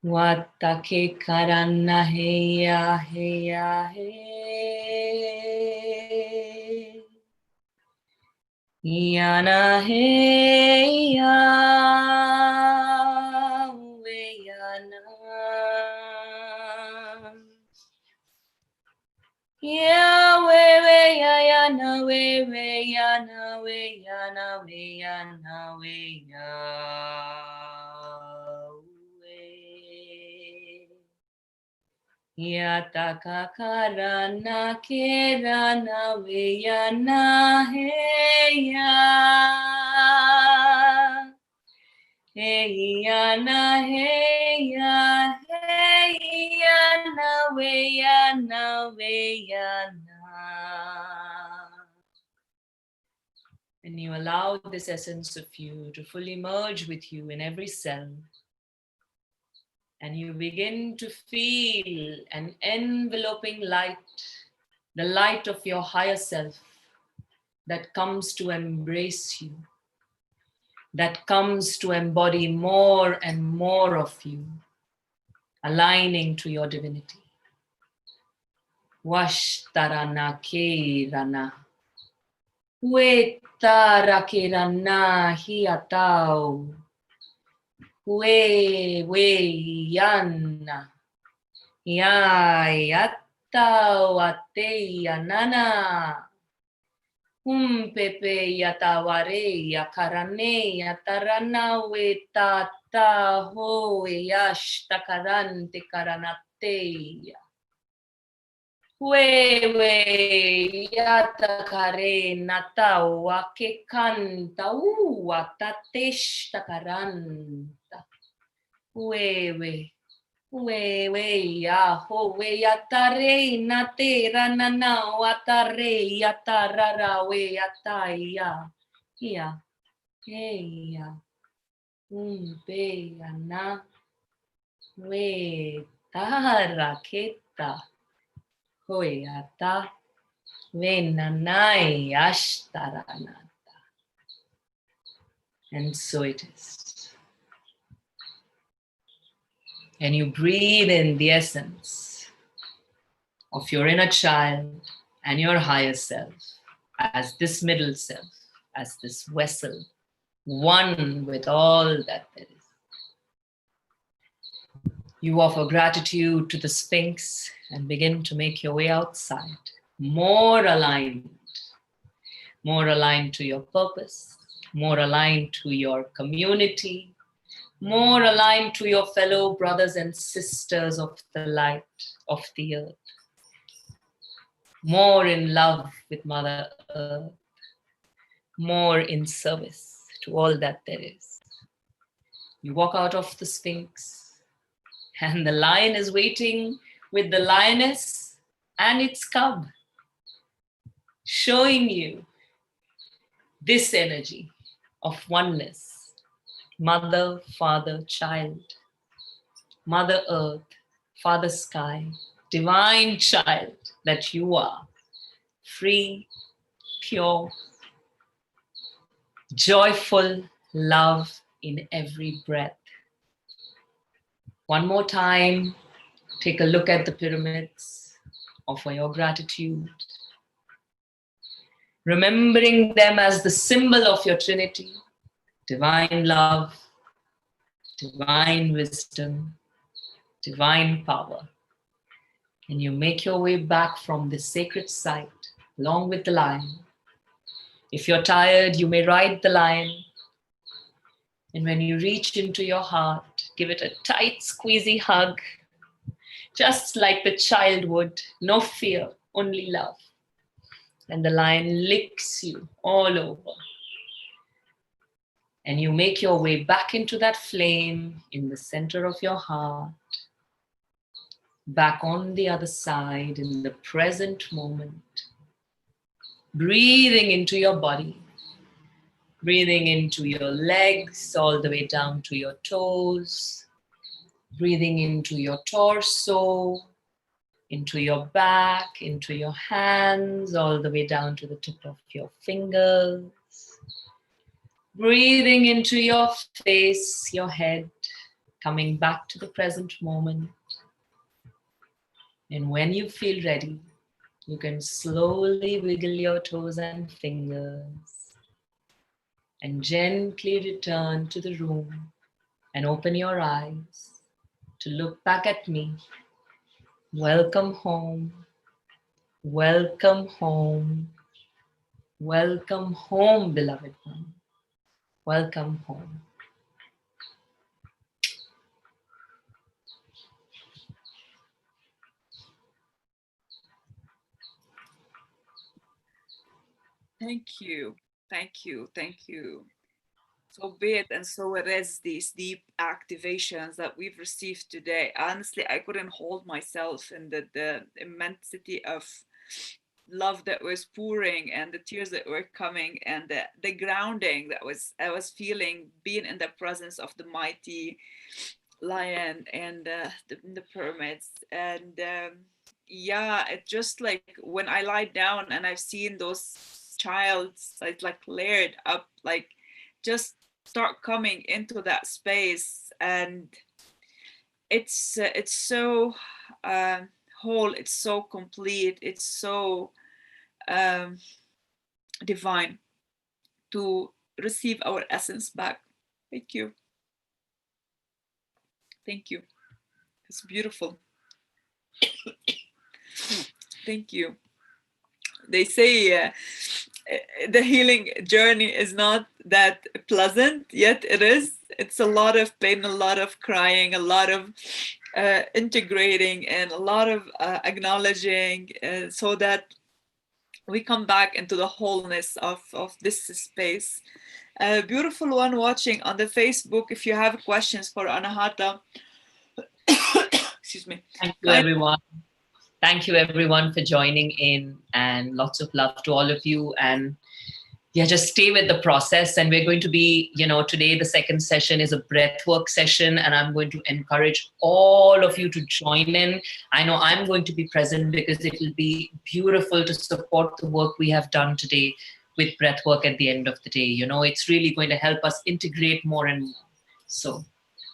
Watake karana heya heya he, yana heya yana, ya we yana we yana we yana we yana we ya. Yataka karana kirana viyana heya, heyana heya, heyana viyana viyana. And you allow this essence of you to fully merge with you in every cell. And you begin to feel an enveloping light, the light of your higher self that comes to embrace you, that comes to embody more and more of you, aligning to your divinity. Washtarana kirana, wetara kirana hiatao, we yana. Ya yatta wate yanana. Pepe yataware yakarane yatarana we tata ho yash takarante karanate. We yatakare nata wake kanta watatesh takaranta. We ya ho we yatare nate ranana watare yatarara we yataya ya ya be yana we taraketa ho yata we nanai ashtaranata. And so it is. And you breathe in the essence of your inner child and your higher self as this middle self, as this vessel, one with all that there is. You offer gratitude to the Sphinx and begin to make your way outside, more aligned to your purpose, more aligned to your community, more aligned to your fellow brothers and sisters of the light, of the earth, more in love with Mother Earth, more in service to all that there is. You walk out of the Sphinx, and the lion is waiting with the lioness and its cub, showing you this energy of oneness, mother, father, child, Mother Earth, Father Sky, divine child that you are, free, pure, joyful love in every breath. One more time, take a look at the pyramids, offer your gratitude, remembering them as the symbol of your Trinity, divine love, divine wisdom, divine power. And you make your way back from this sacred site along with the lion. If you're tired, you may ride the lion. And when you reach into your heart, give it a tight, squeezy hug, just like the child would. No fear, only love. And the lion licks you all over. And you make your way back into that flame in the center of your heart, back on the other side in the present moment, breathing into your body, breathing into your legs all the way down to your toes, breathing into your torso, into your back, into your hands, all the way down to the tip of your fingers. Breathing into your face, your head, coming back to the present moment. And when you feel ready, you can slowly wiggle your toes and fingers and gently return to the room and open your eyes to look back at me. Welcome home. Welcome home. Welcome home, beloved one. Welcome home. Thank you. Thank you. Thank you. So be it, and so it is, these deep activations that we've received today. Honestly, I couldn't hold myself in the immensity of love that was pouring and the tears that were coming and the grounding that I was feeling, being in the presence of the mighty lion and the pyramids. And yeah, it just like when I lie down and I've seen those childs like layered up, like just start coming into that space, and it's so whole, it's so complete, it's so divine to receive our essence back. Thank you. Thank you. It's beautiful. Thank you. They say the healing journey is not that pleasant, yet it is. It's a lot of pain, a lot of crying, a lot of integrating, and a lot of acknowledging, so that we come back into the wholeness of this space. Beautiful one watching on the Facebook. If you have questions for Anahata, excuse me. Thank you, everyone. Thank you, everyone, for joining in, and lots of love to all of you. And yeah, just stay with the process. And we're going to be, today the second session is a breathwork session, and I'm going to encourage all of you to join in. I know I'm going to be present because it will be beautiful to support the work we have done today with breathwork at the end of the day. It's really going to help us integrate more and more. So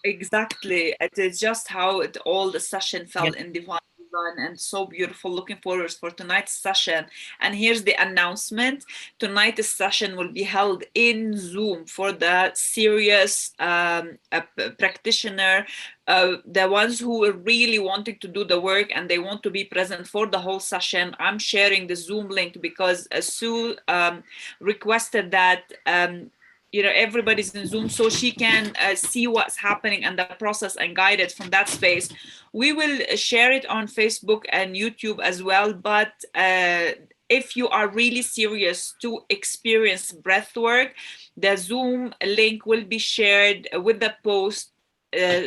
exactly, it is just how all the session fell yes. in divine design, and so beautiful. Looking forward for tonight's session. And here's the announcement: tonight's session will be held in Zoom for the serious practitioner, the ones who are really wanting to do the work and they want to be present for the whole session. I'm sharing the Zoom link because Sue requested that everybody's in Zoom, so she can see what's happening and the process and guide it from that space. We will share it on Facebook and YouTube as well, but if you are really serious to experience breath work, the Zoom link will be shared with the post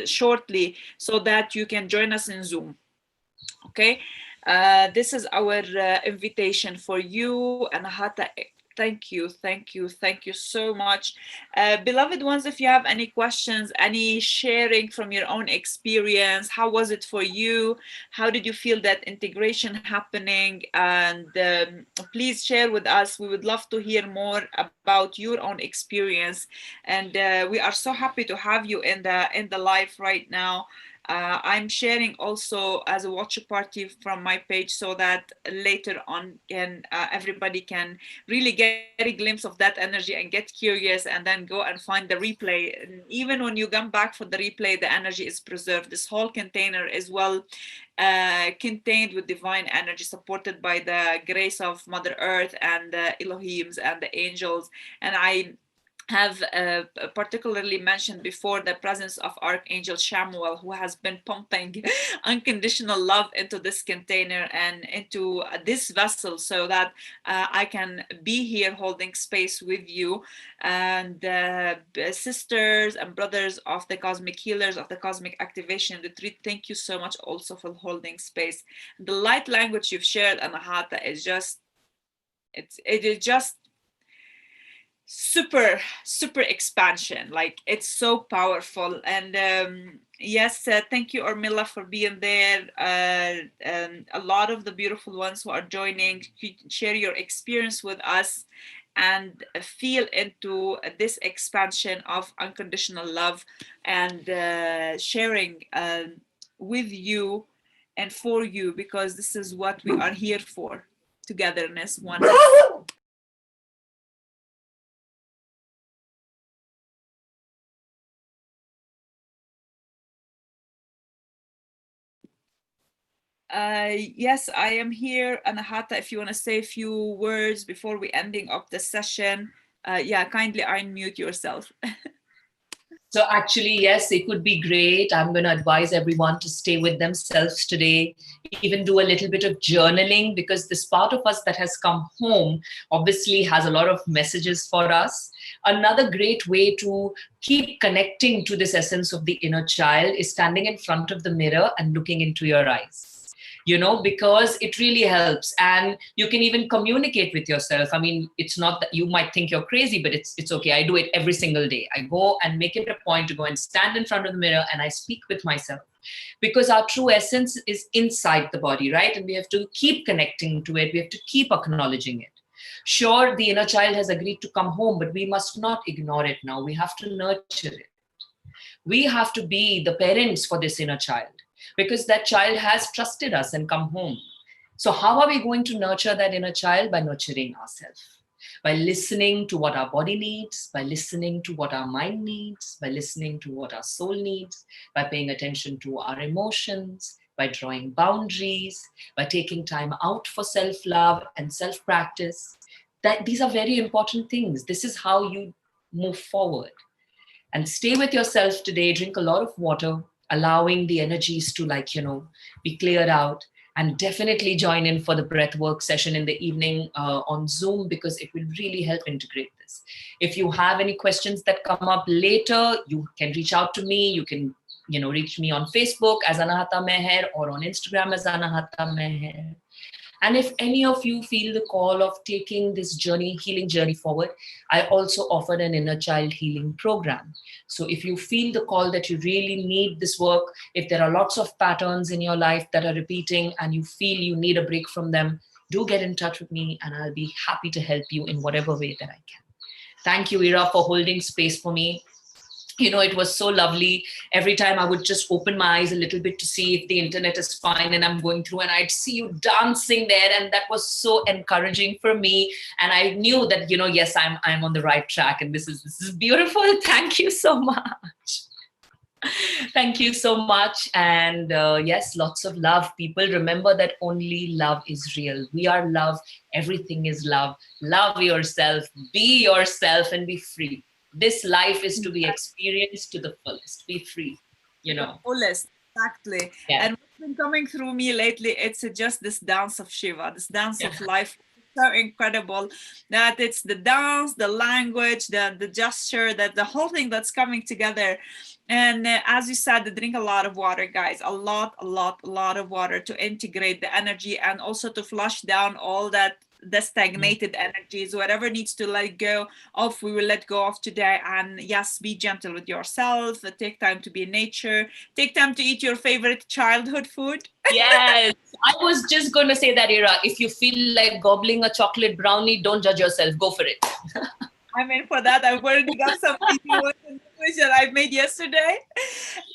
shortly, so that you can join us in Zoom. Okay, this is our invitation for you, Anahata. Thank you so much. Beloved ones, if you have any questions, any sharing from your own experience, how was it for you? How did you feel that integration happening? And please share with us. We would love to hear more about your own experience. And we are so happy to have you in the live right now. I'm sharing also as a watch party from my page, so that later on everybody can really get a glimpse of that energy and get curious, and then go and find the replay. And even when you come back for the replay, the energy is preserved. This whole container is well contained with divine energy, supported by the grace of Mother Earth and the Elohims and the angels. And I have particularly mentioned before the presence of Archangel Shamuel, who has been pumping unconditional love into this container and into this vessel, so that I can be here holding space with you. And sisters and brothers of the cosmic healers, of the cosmic activation retreat, thank you so much also for holding space. The light language you've shared, Anahata, is just, it is just super expansion. Like, it's so powerful. And yes, thank you, Ormila, for being there. A lot of the beautiful ones who are joining, share your experience with us and feel into this expansion of unconditional love, and sharing with you and for you, because this is what we are here for: togetherness, oneness. Yes, I am here. Anahata, if you want to say a few words before we ending up the session, yeah, kindly unmute yourself. So actually, yes, it would be great. I'm going to advise everyone to stay with themselves today, even do a little bit of journaling, because this part of us that has come home obviously has a lot of messages for us. Another great way to keep connecting to this essence of the inner child is standing in front of the mirror and looking into your eyes. Because it really helps. And you can even communicate with yourself. I mean, it's not that you might think you're crazy, but it's okay. I do it every single day. I go and make it a point to go and stand in front of the mirror and I speak with myself, because our true essence is inside the body, right? And we have to keep connecting to it. We have to keep acknowledging it. Sure, the inner child has agreed to come home, but we must not ignore it now. We have to nurture it. We have to be the parents for this inner child, because that child has trusted us and come home. So how are we going to nurture that inner child? By nurturing ourselves. by listening to what our body needs, by listening to what our mind needs, by listening to what our soul needs, by paying attention to our emotions, by drawing boundaries, by taking time out for self-love and self-practice. That these are very important things. This is how you move forward. And stay with yourself today, drink a lot of water, allowing the energies to, like, be cleared out. And definitely join in for the breath work session in the evening on Zoom, because it will really help integrate this. If you have any questions that come up later, you can reach out to me. You can reach me on Facebook as Anahata Meher, or on Instagram as Anahata Meher. And if any of you feel the call of taking this healing journey forward, I also offer an inner child healing program. So if you feel the call that you really need this work, if there are lots of patterns in your life that are repeating and you feel you need a break from them, do get in touch with me and I'll be happy to help you in whatever way that I can. Thank you, Ira, for holding space for me. It was so lovely. Every time I would just open my eyes a little bit to see if the internet is fine, and I'm going through and I'd see you dancing there. And that was so encouraging for me. And I knew that, yes, I'm on the right track. And this is beautiful. Thank you so much. Thank you so much. And yes, lots of love. People, remember that only love is real. We are love. Everything is love. Love yourself. Be yourself and be free. This life is to be experienced to the fullest. Be free, The fullest, exactly. Yeah. And what's been coming through me lately, it's just this dance of Shiva, this dance of life. So incredible that it's the dance, the language, the gesture, that the whole thing that's coming together. And as you said, drink a lot of water, guys. A lot of water to integrate the energy, and also to flush down all the stagnated energies. Whatever needs to let go of, we will let go of today. And yes, be gentle with yourself. Take time to be in nature. Take time to eat your favorite childhood food. Yes, I was just going to say that, Ira. If you feel like gobbling a chocolate brownie, don't judge yourself. Go for it. I mean, for that, I've already got some that I made yesterday.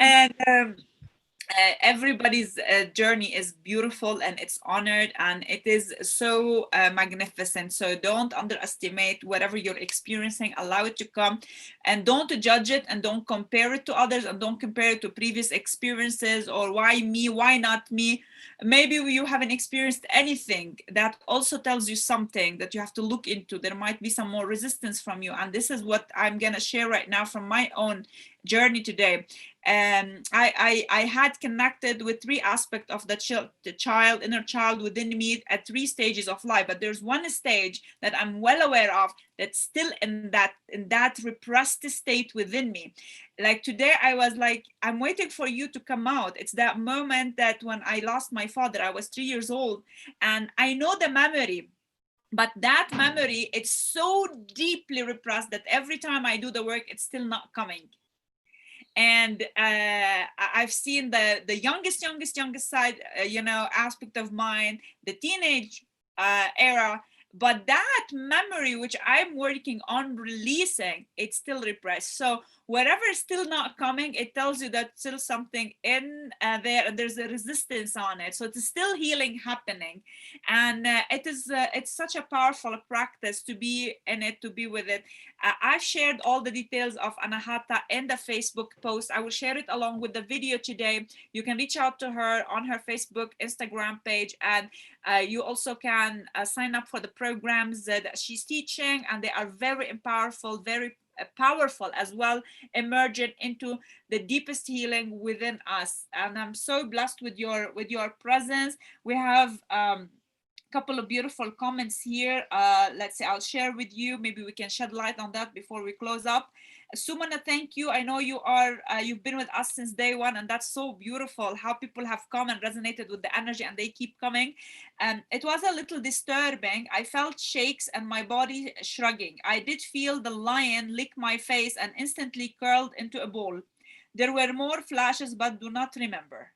And everybody's journey is beautiful, and it's honored, and it is so magnificent. So don't underestimate whatever you're experiencing. Allow it to come, and don't judge it, and don't compare it to others, and don't compare it to previous experiences, or why me, why not me. Maybe you haven't experienced anything. That also tells you something that you have to look into. There might be some more resistance from you, and this is what I'm gonna share right now from my own journey today. I had connected with three aspects of the inner child within me at three stages of life. But there's one stage that I'm well aware of that's still in that repressed state within me. Like today, I was like, I'm waiting for you to come out. It's that moment that when I lost my father, I was 3 years old, and I know the memory. But that memory, it's so deeply repressed that every time I do the work, it's still not coming. And I've seen the youngest side, aspect of mine, the teenage era. But that memory, which I'm working on releasing, it's still repressed. So whatever is still not coming, it tells you that still something in there, and there's a resistance on it. So it's still healing happening. And it's such a powerful practice to be in it, to be with it. I've shared all the details of Anahata in the Facebook post. I will share it along with the video today. You can reach out to her on her Facebook, Instagram page, and you also can sign up for the programs that she's teaching, and they are very powerful, very powerful as well, emerging into the deepest healing within us. And I'm so blessed with your presence. We have couple of beautiful comments here. Let's say I'll share with you. Maybe we can shed light on that before we close up. Sumana, thank you. I know you've been with us since day one, and that's so beautiful how people have come and resonated with the energy, and they keep coming. It was a little disturbing. I felt shakes and my body shrugging. I did feel the lion lick my face and instantly curled into a ball. There were more flashes, but do not remember.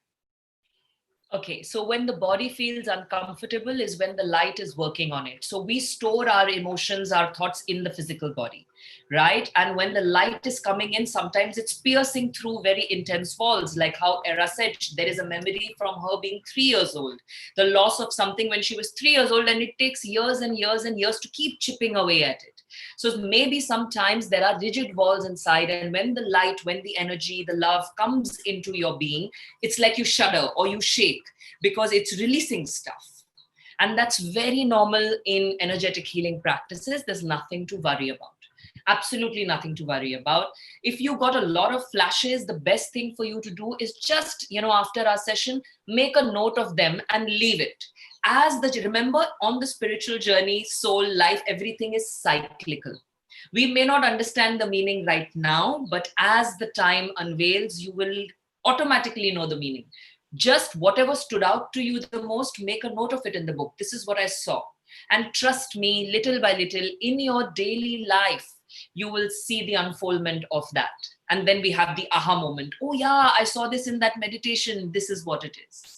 Okay, so when the body feels uncomfortable is when the light is working on it. So we store our emotions, our thoughts in the physical body, right? And when the light is coming in, sometimes it's piercing through very intense walls, like how Era said, there is a memory from her being 3 years old, the loss of something when she was 3 years old, and it takes years and years and years to keep chipping away at it. So maybe sometimes there are rigid walls inside, and when the light, when the energy, the love comes into your being, it's like you shudder or you shake because it's releasing stuff. And that's very normal in energetic healing practices. There's nothing to worry about. Absolutely nothing to worry about. If you got a lot of flashes, the best thing for you to do is just, after our session, make a note of them and leave it. Remember, on the spiritual journey, soul, life, everything is cyclical. We may not understand the meaning right now, but as the time unveils, you will automatically know the meaning. Just whatever stood out to you the most, make a note of it in the book. This is what I saw. And trust me, little by little, in your daily life, you will see the unfoldment of that. And then we have the aha moment. Oh, yeah, I saw this in that meditation. This is what it is.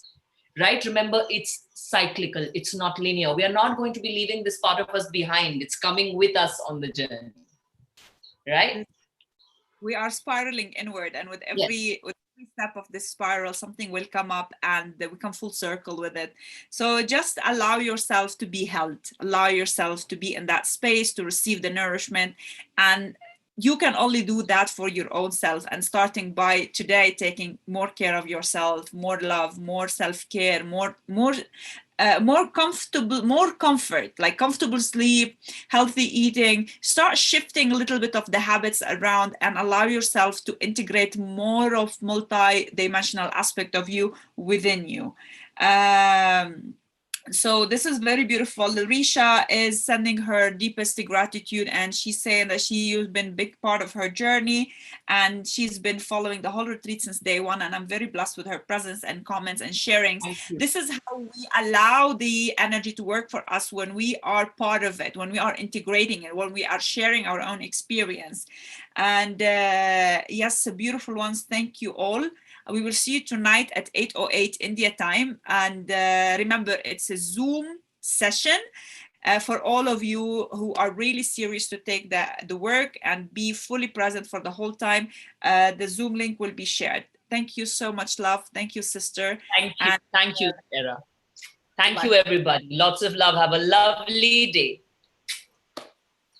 Right? Remember, it's cyclical. It's not linear. We are not going to be leaving this part of us behind. It's coming with us on the journey. Right? We are spiraling inward, and with every step of this spiral, something will come up and we come full circle with it. So just allow yourself to be held, allow yourself to be in that space to receive the nourishment. And you can only do that for your own self, and starting by today, taking more care of yourself, more love, more self-care, more comfortable, more comfort, like comfortable sleep, healthy eating. Start shifting a little bit of the habits around and allow yourself to integrate more of multi-dimensional aspect of you within you. So this is very beautiful. Risha is sending her deepest gratitude, and she's saying that she's been a big part of her journey, and she's been following the whole retreat since day one, and I'm very blessed with her presence and comments and sharings. This is how we allow the energy to work for us, when we are part of it, when we are integrating it, when we are sharing our own experience. And yes, beautiful ones, thank you all. We will see you tonight at 8:08 India time. And remember, it's a Zoom session for all of you who are really serious to take the work and be fully present for the whole time. The Zoom link will be shared. Thank you so much, love. Thank you, sister. Thank you. Thank you, Sarah. Thank you, everybody. Lots of love. Have a lovely day.